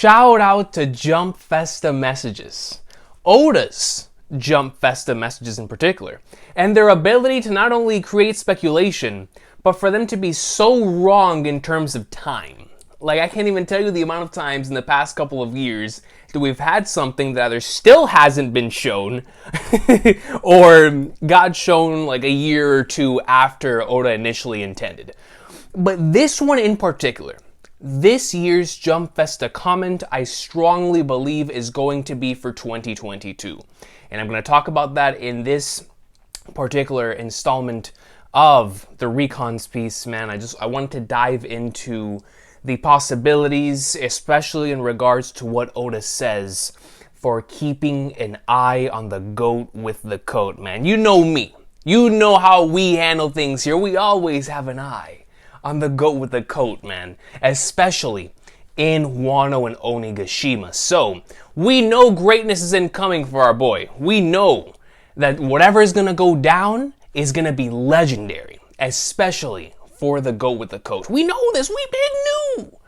Shout out to Jump Festa messages. Oda's Jump Festa messages in particular. And their ability to not only create speculation, but for them to be so wrong in terms of time. Like, I can't even tell you the amount of times in the past couple of years that we've had something that either still hasn't been shown or got shown like a year or two after Oda initially intended. But this one in particular, this year's Jump Festa comment, I strongly believe is going to be for 2022. And I'm going to talk about that in this particular installment of the Recons piece, man. I want to dive into the possibilities, especially in regards to what Oda says for keeping an eye on the goat with the coat, man. You know me. You know how we handle things here. We always have an eye on the goat with the coat, man, especially in Wano and Onigashima. So, we know greatness is incoming for our boy. We know that whatever is going to go down is going to be legendary, especially for the goat with the coat. We know this, we big knew.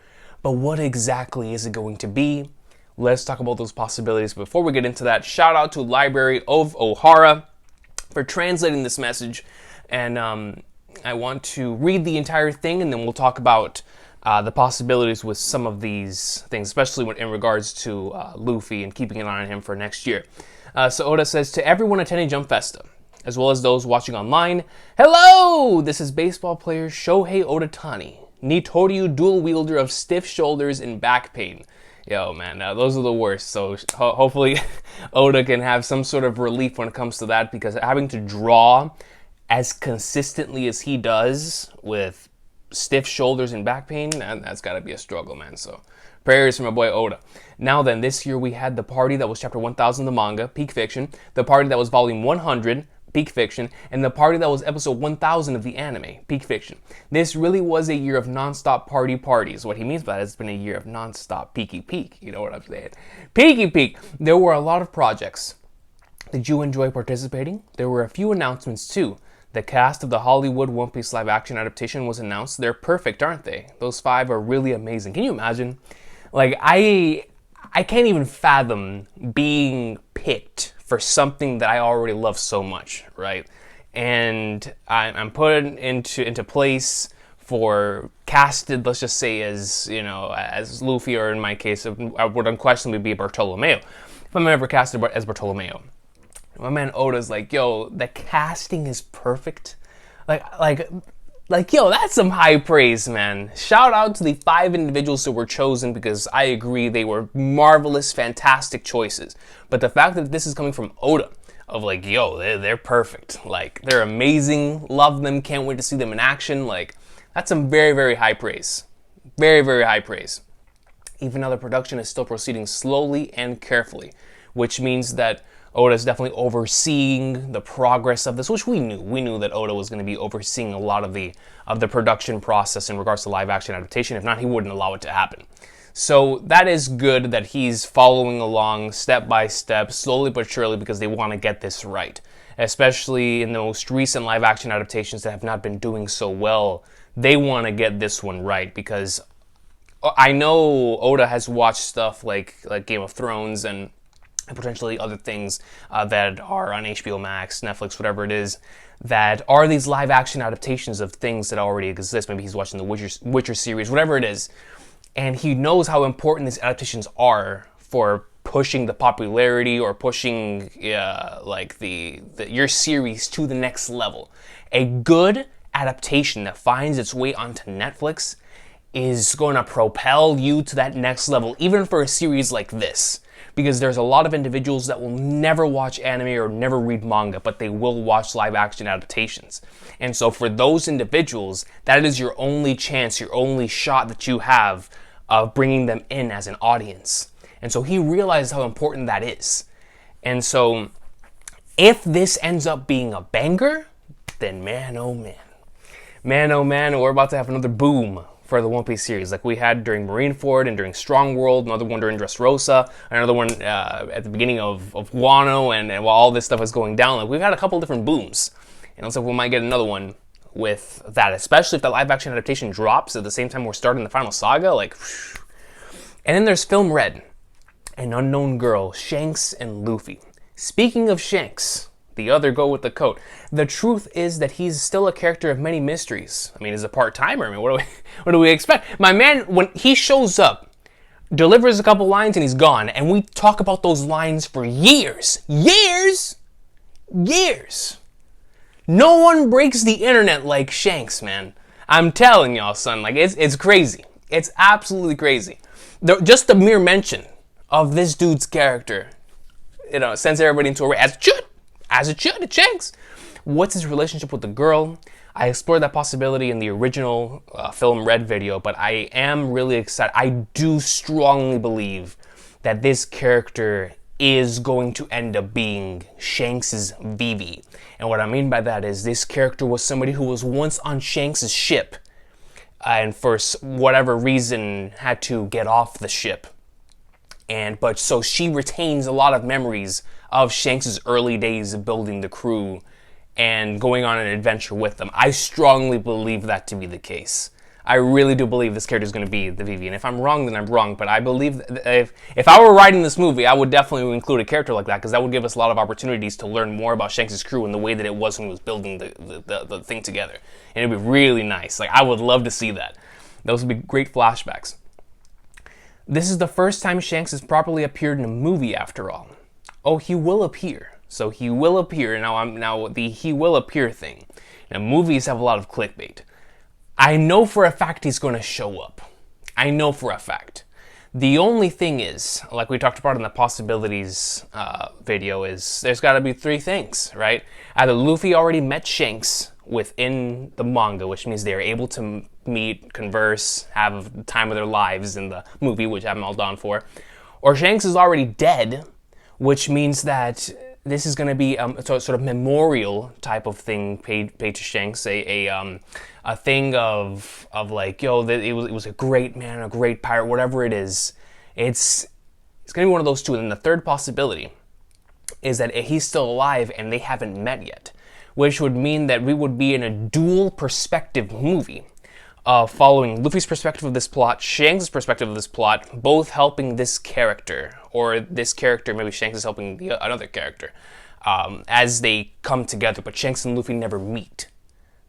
But what exactly is it going to be? Let's talk about those possibilities. Before we get into that, shout out to Library of Ohara for translating this message. And I want to read the entire thing, and then we'll talk about the possibilities with some of these things, especially in regards to Luffy and keeping an eye on him for next year. So Oda says, to everyone attending Jump Festa, as well as those watching online, hello! This is baseball player Shohei Ohtani, Nitoryu dual wielder of stiff shoulders and back pain. Yo, man, those are the worst. So hopefully Oda can have some sort of relief when it comes to that, because having to draw as consistently as he does with stiff shoulders and back pain, that's got to be a struggle, man. So prayers for my boy Oda. Now then, this year we had the party that was chapter 1000 of the manga, Peak Fiction, the party that was volume 100, Peak Fiction, and the party that was episode 1000 of the anime, Peak Fiction. This really was a year of non-stop parties. What he means by that is it's been a year of non-stop peaky peak. You know what I'm saying? Peaky peak. There were a lot of projects. Did you enjoy participating? There were a few announcements too. The cast of the Hollywood One Piece live action adaptation was announced. They're perfect, aren't they? Those 5 are really amazing. Can you imagine? Like, I can't even fathom being picked for something that I already love so much, right? And I'm put into place for casted, let's just say, as, you know, as Luffy, or in my case, I would unquestionably be Bartolomeo. If I'm ever casted as Bartolomeo. My man Oda's like, yo, the casting is perfect. Like, yo, that's some high praise, man. Shout out to the 5 individuals who were chosen, because I agree they were marvelous, fantastic choices. But the fact that this is coming from Oda, of like, yo, they're perfect. Like, they're amazing, love them, can't wait to see them in action. Like, that's some very, very high praise. Very, very high praise. Even though the production is still proceeding slowly and carefully, which means that Oda is definitely overseeing the progress of this, which we knew. We knew that Oda was going to be overseeing a lot of the production process in regards to live action adaptation. If not, he wouldn't allow it to happen. So that is good that he's following along step by step, slowly but surely, because they want to get this right. Especially in the most recent live action adaptations that have not been doing so well, they want to get this one right, because I know Oda has watched stuff like Game of Thrones and potentially other things that are on HBO Max, Netflix, whatever it is, that are these live action adaptations of things that already exist. Maybe he's watching the Witcher series, whatever it is. And he knows how important these adaptations are for pushing the popularity or pushing your series to the next level. A good adaptation that finds its way onto Netflix is going to propel you to that next level, even for a series like this. Because there's a lot of individuals that will never watch anime or never read manga, but they will watch live action adaptations. And so for those individuals, that is your only chance, your only shot that you have of bringing them in as an audience. And so he realized how important that is. And so if this ends up being a banger, then man, oh man. Man, oh man, we're about to have another boom for the One Piece series, like we had during Marineford and during Strong World, another one during Dressrosa, another one at the beginning of Wano, and while all this stuff was going down, like we've had a couple different booms. And also we might get another one with that, especially if the live action adaptation drops at the same time we're starting the final saga. Like, And then there's Film Red, An Unknown Girl, Shanks and Luffy. Speaking of Shanks, the other go with the coat, the truth is that he's still a character of many mysteries. I mean, he's a part-timer. I mean, what do we expect? My man, when he shows up, delivers a couple lines and he's gone. And we talk about those lines for years. Years! No one breaks the internet like Shanks, man. I'm telling y'all, son. Like, it's crazy. It's absolutely crazy. Just the mere mention of this dude's character, sends everybody into a rage. As it should, it Shanks. What's his relationship with the girl? I explored that possibility in the original Film Red video, but I am really excited. I do strongly believe that this character is going to end up being Shanks' Vivi. And what I mean by that is this character was somebody who was once on Shanks' ship and for whatever reason had to get off the ship. But so she retains a lot of memories of Shanks' early days of building the crew and going on an adventure with them. I strongly believe that to be the case. I really do believe this character is going to be the Vivi. And if I'm wrong, then I'm wrong. But I believe that if I were writing this movie, I would definitely include a character like that, because that would give us a lot of opportunities to learn more about Shanks' crew and the way that it was when he was building the thing together. And it'd be really nice. Like, I would love to see that. Those would be great flashbacks. This is the first time Shanks has properly appeared in a movie, after all. Oh, he will appear. So he will appear. Now the he will appear thing. Now, movies have a lot of clickbait. I know for a fact he's going to show up. I know for a fact. The only thing is, like we talked about in the possibilities video, is there's got to be three things, right? Either Luffy already met Shanks within the manga, which means they're able to meet, converse, have the time of their lives in the movie, which I'm all down for. Or Shanks is already dead, which means that this is going to be a sort of memorial type of thing paid to Shanks, a thing of like, yo, it was a great man, a great pirate, whatever it is. It's going to be one of those two. And then the third possibility is that he's still alive and they haven't met yet, which would mean that we would be in a dual perspective movie, following Luffy's perspective of this plot, Shanks' perspective of this plot, both helping this character, or this character, maybe Shanks is helping another character, as they come together. But Shanks and Luffy never meet.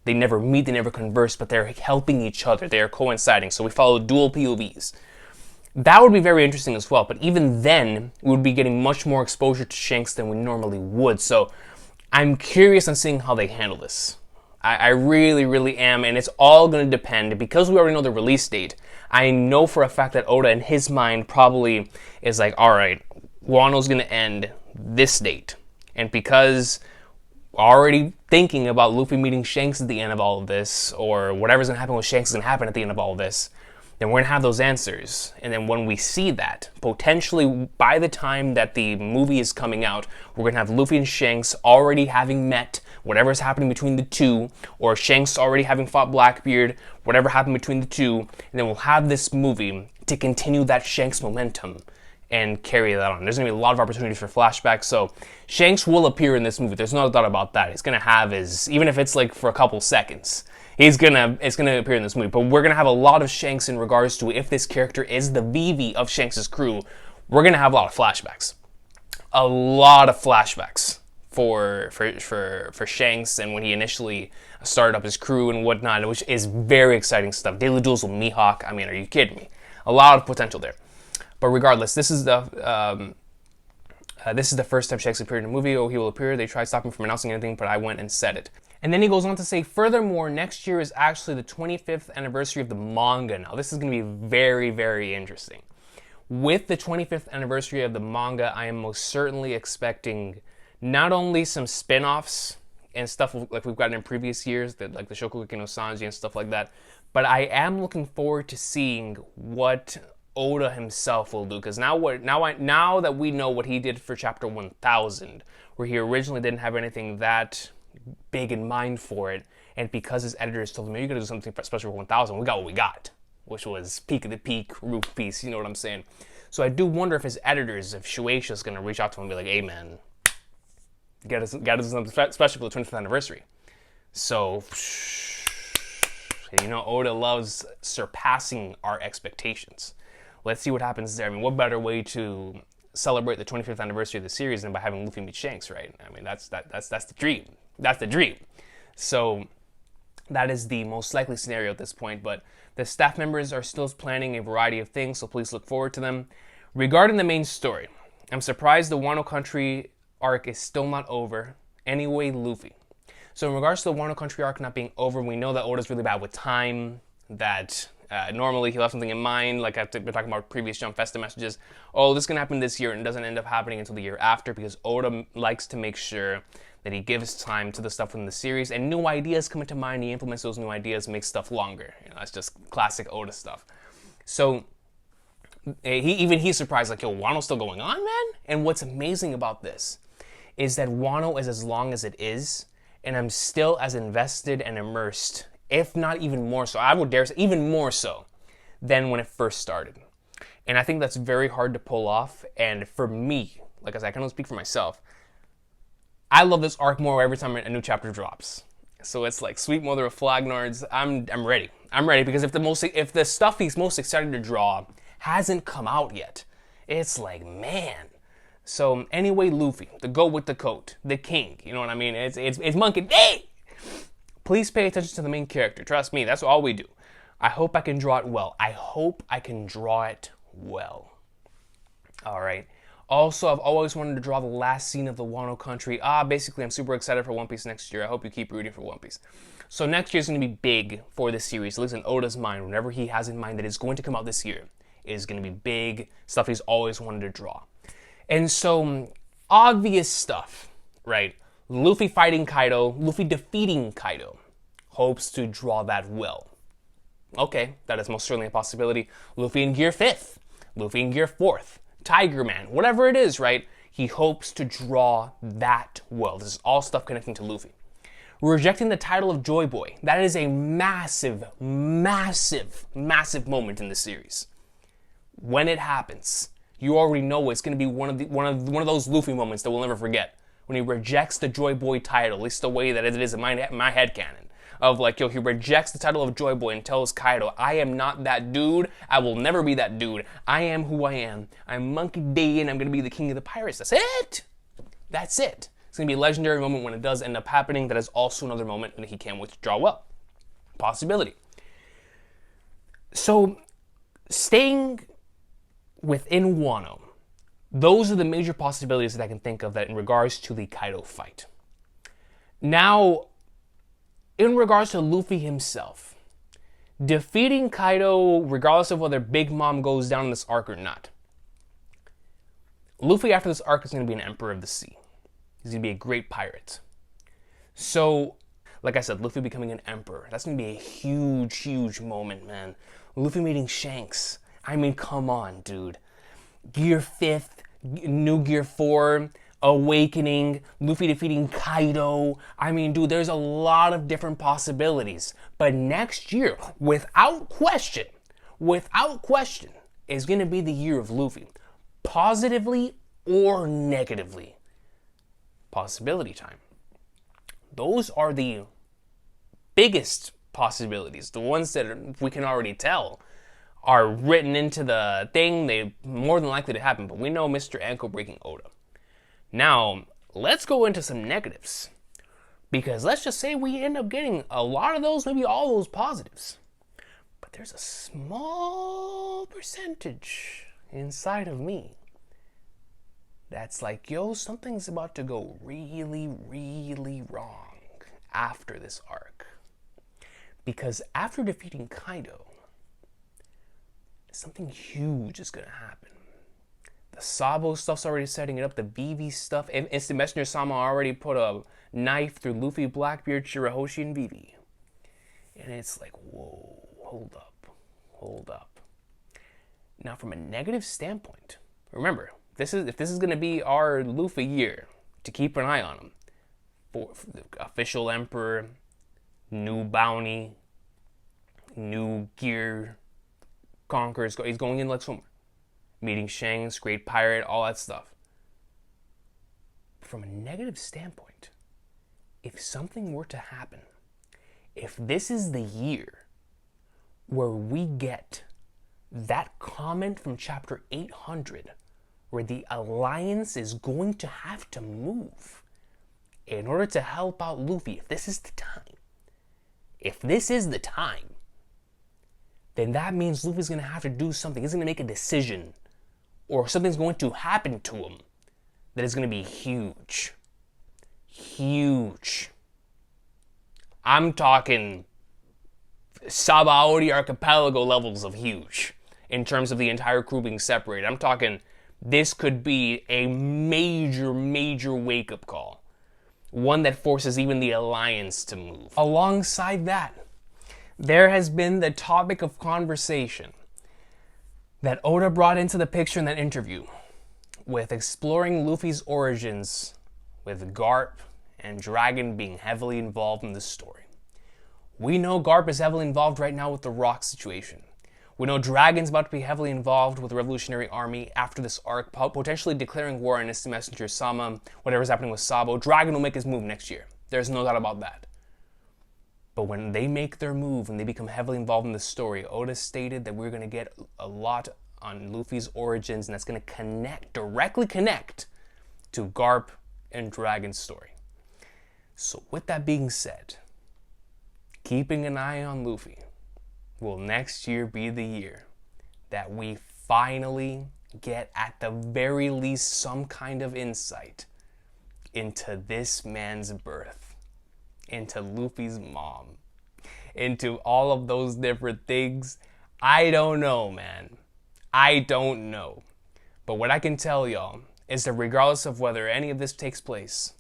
They never meet, they never converse, but they're helping each other. They are coinciding. So we follow dual POVs. That would be very interesting as well. But even then, we would be getting much more exposure to Shanks than we normally would. So I'm curious on seeing how they handle this. I really, really am. And it's all going to depend, because we already know the release date. I know for a fact that Oda, in his mind, probably is like, all right, Wano's going to end this date. And because already thinking about Luffy meeting Shanks at the end of all of this, or whatever's going to happen with Shanks is going to happen at the end of all of this, then we're going to have those answers. And then when we see that, potentially by the time that the movie is coming out, we're going to have Luffy and Shanks already having met, whatever's happening between the two, or Shanks already having fought Blackbeard, whatever happened between the two, and then we'll have this movie to continue that Shanks momentum and carry that on. There's going to be a lot of opportunities for flashbacks, so Shanks will appear in this movie. There's no doubt about that. He's going to have his, even if it's like for a couple seconds, it's going to appear in this movie. But we're going to have a lot of Shanks in regards to if this character is the Vivi of Shanks' crew. We're going to have a lot of flashbacks. A lot of flashbacks for Shanks and when he initially started up his crew and whatnot, which is very exciting stuff. Daily duels with Mihawk. I mean, are you kidding me? A lot of potential there. But regardless, this is the first time Shanks appeared in a movie. Oh, he will appear. They tried stopping me from announcing anything, but I went and said it. And then he goes on to say, furthermore, next year is actually the 25th anniversary of the manga. Now, this is going to be very, very interesting. With the 25th anniversary of the manga, I am most certainly expecting not only some spin-offs and stuff like we've gotten in previous years, like the Shokugeki no Sanji and stuff like that, but I am looking forward to seeing what Oda himself will do, because now that we know what he did for chapter 1000, where he originally didn't have anything that big in mind for it, and because his editors told him, you're gonna do something special for 1000, we got what we got, which was peak of the peak, roof piece, you know what I'm saying? So I do wonder if his editors, if Shueisha's gonna reach out to him and be like, hey man, get us something special for the 25th anniversary. So, you know, Oda loves surpassing our expectations. let's see what happens there. I mean, what better way to celebrate the 25th anniversary of the series than by having Luffy meet Shanks, right? I mean, that's the dream. That's the dream. So that is the most likely scenario at this point, but the staff members are still planning a variety of things, so please look forward to them. Regarding the main story, I'm surprised the Wano Country arc is still not over. Anyway, Luffy. So in regards to the Wano Country arc not being over, we know that Oda's really bad with time, that normally he'll have something in mind, like I've been talking about previous Jump Festa messages. Oh, this is going to happen this year, and it doesn't end up happening until the year after, because Oda likes to make sure that he gives time to the stuff within the series, and new ideas come into mind, he implements those new ideas, makes stuff longer. You know, that's just classic Oda stuff. So he's surprised, like, yo, Wano's still going on, man? And what's amazing about this is that Wano is as long as it is, and I'm still as invested and immersed, if not even more so, I would dare say even more so, than when it first started. And I think that's very hard to pull off, and for me, like I said, I can only speak for myself, I love this arc more every time a new chapter drops. So it's like, sweet mother of Flagnards, I'm ready. I'm ready, because if the stuff he's most excited to draw hasn't come out yet, it's like, man. So anyway, Luffy, the goat with the coat, the king, you know what I mean? It's Monkey Day! Please pay attention to the main character. Trust me, that's all we do. I hope I can draw it well. I hope I can draw it well. All right. Also, I've always wanted to draw the last scene of the Wano Country. Basically, I'm super excited for One Piece next year. I hope you keep rooting for One Piece. So next year is going to be big for this series. At least in Oda's mind, whenever he has in mind that it's going to come out this year, it is going to be big stuff he's always wanted to draw. And so, obvious stuff, right? Luffy fighting Kaido, Luffy defeating Kaido. Hopes to draw that well. Okay, that is most certainly a possibility. Luffy in Gear 5th, Luffy in Gear 4th, Tiger Man, whatever it is, right? He hopes to draw that well. This is all stuff connecting to Luffy. Rejecting the title of Joy Boy. That is a massive, massive, massive moment in the series. When it happens, you already know it's going to be one of those Luffy moments that we'll never forget. When he rejects the Joy Boy title, at least the way that it is in my headcanon. Of like, yo, he rejects the title of Joy Boy and tells Kaido, I am not that dude. I will never be that dude. I am who I am. I'm Monkey D, and I'm going to be the king of the pirates. That's it. That's it. It's going to be a legendary moment when it does end up happening. That is also another moment that he can withdraw well. Possibility. So, staying within Wano, those are the major possibilities that I can think of that in regards to the Kaido fight. Now, in regards to Luffy himself, defeating Kaido, regardless of whether Big Mom goes down in this arc or not, Luffy after this arc is going to be an Emperor of the Sea. He's going to be a great pirate. So, like I said, Luffy becoming an Emperor, that's going to be a huge, huge moment, man. Luffy meeting Shanks. I mean, come on, dude. Gear 5th, New Gear 4, Awakening, Luffy defeating Kaido. I mean, dude, there's a lot of different possibilities. But next year, without question, is going to be the year of Luffy. Positively or negatively. Possibility time. Those are the biggest possibilities. The ones that we can already tell are written into the thing. They're more than likely to happen. But we know Mr. Ankle breaking Oda. Now, let's go into some negatives. Because let's just say we end up getting a lot of those, maybe all those positives. But there's a small percentage inside of me that's like, yo, something's about to go really, really wrong after this arc. Because after defeating Kaido, something huge is going to happen. The Sabo stuff's already setting it up. The Vivi stuff. Instant Messenger Sama already put a knife through Luffy, Blackbeard, Shirahoshi, and Vivi. And it's like, whoa, hold up. Now, from a negative standpoint, remember, if this is going to be our Luffy year to keep an eye on him, for the official Emperor, new bounty, new gear, conquers, he's going in like somewhere. Meeting Shanks, great pirate, all that stuff. From a negative standpoint, if something were to happen, if this is the year where we get that comment from chapter 800, where the Alliance is going to have to move in order to help out Luffy, if this is the time, then that means Luffy's going to have to do something. He's going to make a decision, or something's going to happen to him that is going to be huge. Huge. I'm talking Sabaody Archipelago levels of huge in terms of the entire crew being separated. I'm talking this could be a major, major wake-up call. One that forces even the Alliance to move. Alongside that, there has been the topic of conversation that Oda brought into the picture in that interview, with exploring Luffy's origins, with Garp and Dragon being heavily involved in the story. We know Garp is heavily involved right now with the Rock situation. We know Dragon's about to be heavily involved with the Revolutionary Army after this arc, potentially declaring war on Odas Messenger, Sama, whatever's happening with Sabo. Dragon will make his move next year. There's no doubt about that. But when they make their move and they become heavily involved in the story, Oda stated that we're going to get a lot on Luffy's origins, and that's going to directly connect to Garp and Dragon's story. So with that being said, keeping an eye on Luffy, will next year be the year that we finally get, at the very least, some kind of insight into this man's birth, into Luffy's mom, into all of those different things? I don't know, man. I don't know. But what I can tell y'all is that regardless of whether any of this takes place,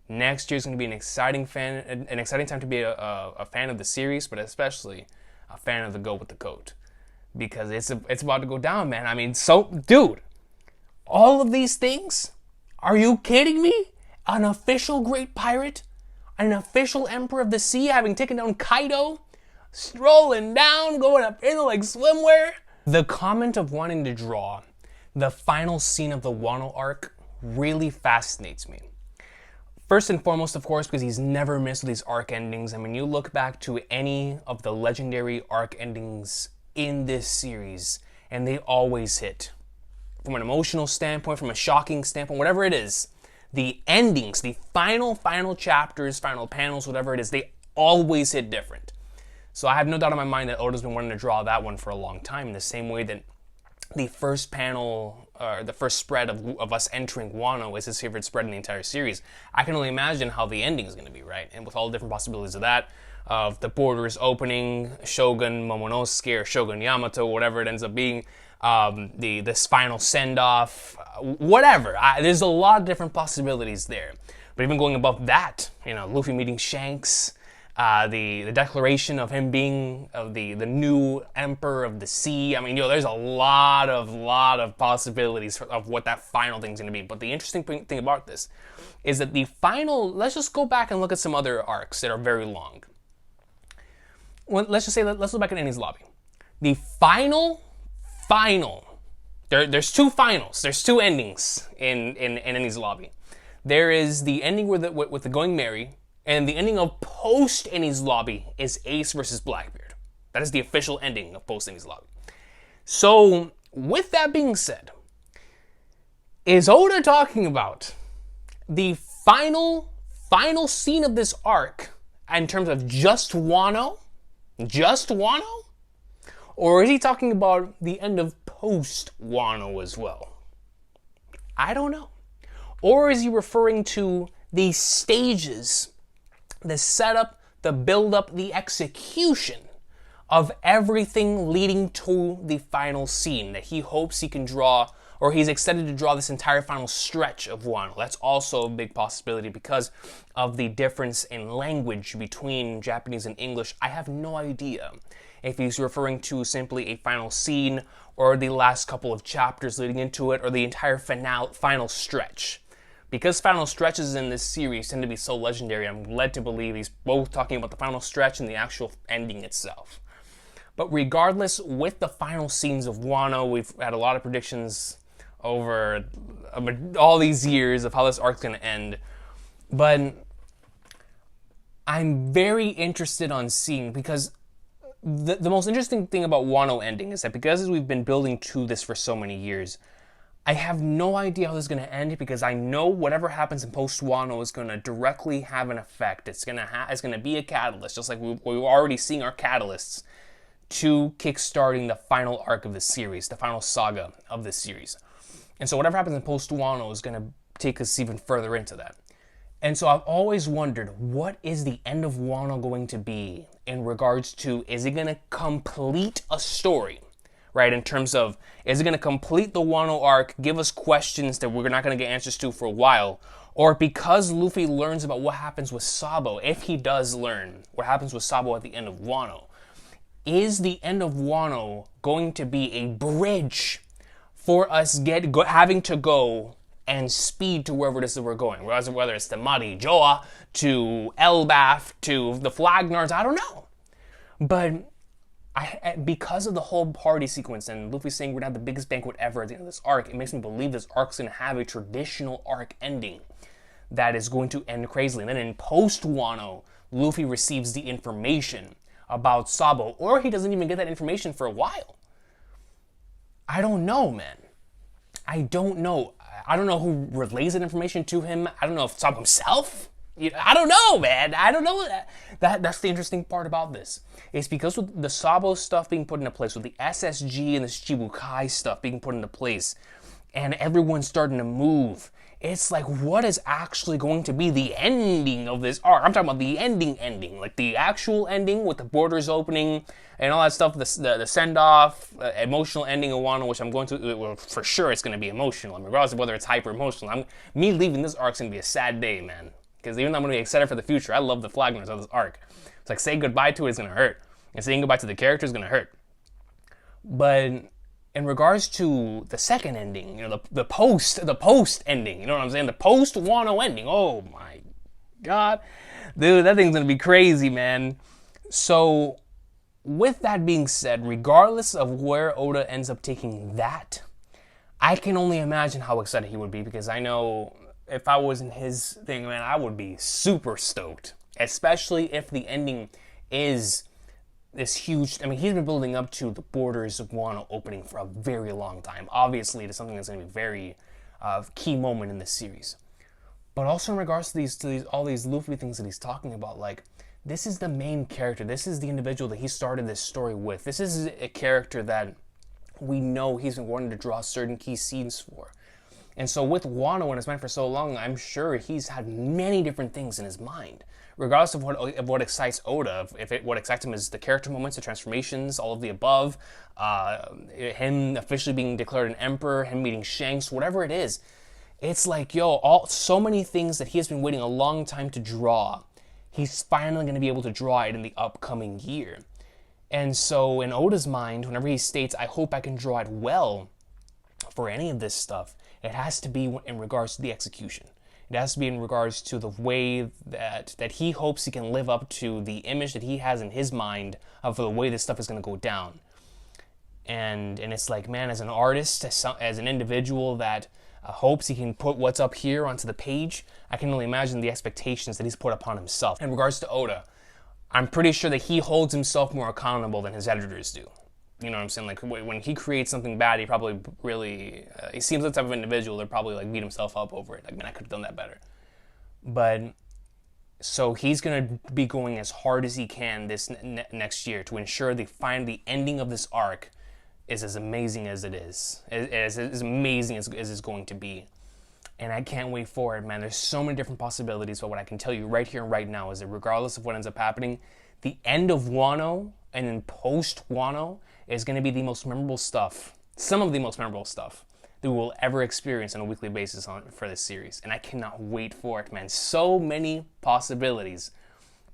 next year's going to be an exciting time to be a fan of the series, but especially a fan of the Go with the Coat, because it's about to go down, man. I mean, dude, all of these things? Are you kidding me? An official great pirate, an official emperor of the sea, having taken down Kaido, strolling down, going up in like swimwear. The comment of wanting to draw the final scene of the Wano arc really fascinates me. First and foremost, of course, because he's never missed with these arc endings. I mean, you look back to any of the legendary arc endings in this series, and they always hit. From an emotional standpoint, from a shocking standpoint, whatever it is, the endings, the final chapters, final panels, whatever it is, they always hit different. So I have no doubt in my mind that Oda's been wanting to draw that one for a long time, in the same way that the first panel, or the first spread of us entering Wano is his favorite spread in the entire series. I can only imagine how the ending is going to be, right? And with all the different possibilities of that, of the borders opening, Shogun Momonosuke or Shogun Yamato, whatever it ends up being, this final send-off, whatever. There's a lot of different possibilities there. But even going above that, Luffy meeting Shanks, the declaration of him being the new emperor of the sea. I mean, there's a lot of possibilities of what that final thing's going to be. But the interesting thing about this is that the final, let's just go back and look at some other arcs that are very long. Well, let's look back at Enies Lobby. The final, there's two finals. There's two endings in Enies Lobby. There is the ending with the Going Merry, and the ending of post Enies Lobby is Ace versus Blackbeard. That is the official ending of post Enies Lobby. So, with that being said, is Oda talking about the final scene of this arc in terms of just Wano? Just Wano? Or is he talking about the end of post Wano as well? I don't know. Or is he referring to the stages, the setup, the build-up, the execution of everything leading to the final scene that he hopes he can draw, or he's excited to draw this entire final stretch of Wano? That's also a big possibility because of the difference in language between Japanese and English. I have no idea if he's referring to simply a final scene, or the last couple of chapters leading into it, or the entire final stretch. Because final stretches in this series tend to be so legendary, I'm led to believe he's both talking about the final stretch and the actual ending itself. But regardless, with the final scenes of Wano, we've had a lot of predictions over all these years of how this arc's going to end. But I'm very interested on seeing, because the most interesting thing about Wano ending is that because we've been building to this for so many years, I have no idea how this is going to end, because I know whatever happens in post Wano is going to directly have an effect. It's going to be a catalyst, just like we're already seeing our catalysts to kickstarting the final arc of the series, the final saga of this series. And so whatever happens in post Wano is going to take us even further into that. And so I've always wondered, what is the end of Wano going to be in regards to, is it going to complete a story? Right, in terms of, is it going to complete the Wano arc, give us questions that we're not going to get answers to for a while? Or because Luffy learns about what happens with Sabo, if he does learn what happens with Sabo at the end of Wano, is the end of Wano going to be a bridge for us having to go and speed to wherever it is that we're going? Whether it's to Mari Joa, to Elbaf, to the Flagnards, I don't know. But because of the whole party sequence and Luffy saying we're going to have the biggest banquet ever at the end of this arc, it makes me believe this arc's going to have a traditional arc ending that is going to end crazily. And then in post-Wano, Luffy receives the information about Sabo, or he doesn't even get that information for a while. I don't know, man. I don't know. I don't know who relays that information to him. I don't know if Sabo himself. I don't know, man. I don't know. That's the interesting part about this. It's because with the Sabo stuff being put into place, with the SSG and the Shichibukai stuff being put into place, and everyone's starting to move, it's like, what is actually going to be the ending of this arc? I'm talking about the ending. Like the actual ending with the borders opening and all that stuff, the send-off, emotional ending of Wano, which I'm going to, well, for sure it's going to be emotional. I mean, regardless of whether it's hyper-emotional. Me leaving this arc's going to be a sad day, man. Because even though I'm going to be excited for the future, I love the Flagners of this arc. It's like saying goodbye to it is going to hurt. And saying goodbye to the character is going to hurt. But in regards to the second ending, the post ending, you know what I'm saying? The post Wano ending. Oh my God. Dude, that thing's going to be crazy, man. So with that being said, regardless of where Oda ends up taking that, I can only imagine how excited he would be, because I know if I was in his thing, man, I would be super stoked. Especially if the ending is this huge. I mean, he's been building up to the borders of Wano opening for a very long time. Obviously, it is something that's going to be a very key moment in this series. But also in regards to all these Luffy things that he's talking about, like, this is the main character. This is the individual that he started this story with. This is a character that we know he's been wanting to draw certain key scenes for. And so with Wano, when it's meant for so long, I'm sure he's had many different things in his mind. Regardless of what excites Oda, what excites him is the character moments, the transformations, all of the above, him officially being declared an emperor, him meeting Shanks, whatever it is. It's like, so many things that he has been waiting a long time to draw. He's finally going to be able to draw it in the upcoming year. And so in Oda's mind, whenever he states, I hope I can draw it well for any of this stuff, it has to be in regards to the execution. It has to be in regards to the way that he hopes he can live up to the image that he has in his mind of the way this stuff is going to go down. And it's like, man, as an artist, as an individual that hopes he can put what's up here onto the page, I can only imagine the expectations that he's put upon himself. In regards to Oda, I'm pretty sure that he holds himself more accountable than his editors do. You know what I'm saying? Like, when he creates something bad, he probably really, he seems like the type of individual that probably, like, beat himself up over it. Like, man, I could have done that better. But, so he's going to be going as hard as he can this next year to ensure the ending of this arc is as amazing as it is. As amazing as it's going to be. And I can't wait for it, man. There's so many different possibilities, but what I can tell you right here and right now is that regardless of what ends up happening, the end of Wano and then post-Wano is going to be the most memorable stuff, some of the most memorable stuff that we will ever experience on a weekly basis for this series. And I cannot wait for it, man. So many possibilities,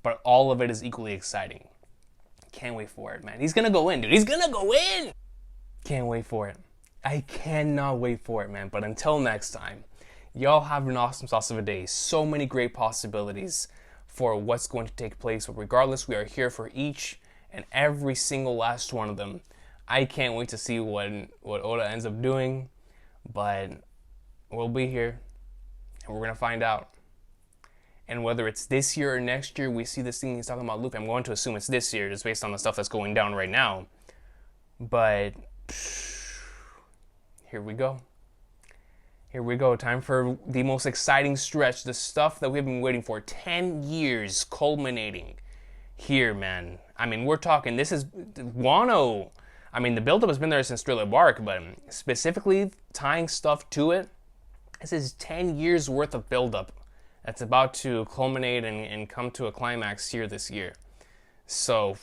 but all of it is equally exciting. Can't wait for it, man. He's going to go in, dude. He's going to go in! Can't wait for it. I cannot wait for it, man. But until next time, y'all have an awesome sauce of a day. So many great possibilities for what's going to take place. But regardless, we are here for each and every single last one of them. I can't wait to see what Oda ends up doing, but we'll be here, and we're going to find out. And whether it's this year or next year, we see this thing he's talking about Luffy. I'm going to assume it's this year, just based on the stuff that's going down right now. But here we go. Here we go. Time for the most exciting stretch. The stuff that we've been waiting for. 10 years culminating here, man. I mean, we're talking, this is Wano. I mean, the buildup has been there since Thriller Bark, but specifically tying stuff to it, this is 10 years worth of buildup that's about to culminate and come to a climax here this year. So,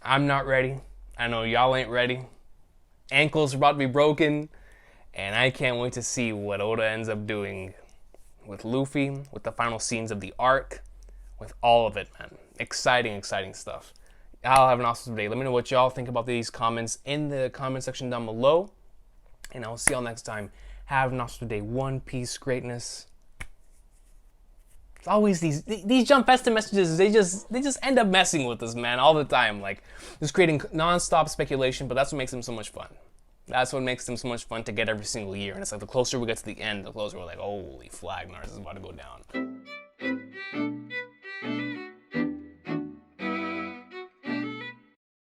I'm not ready. I know y'all ain't ready. Ankles are about to be broken, and I can't wait to see what Oda ends up doing with Luffy, with the final scenes of the arc, with all of it, man. Exciting, exciting stuff. I'll have an awesome day. Let me know what y'all think about these comments in the comment section down below, and I'll see y'all next time. Have an awesome day. One Piece greatness. It's always these Jump Festa messages, they just end up messing with us, man, all the time. Like, just creating non-stop speculation, but that's what makes them so much fun. That's what makes them so much fun to get every single year. And it's like the closer we get to the end, the closer we're like, holy flag, Nars is about to go down.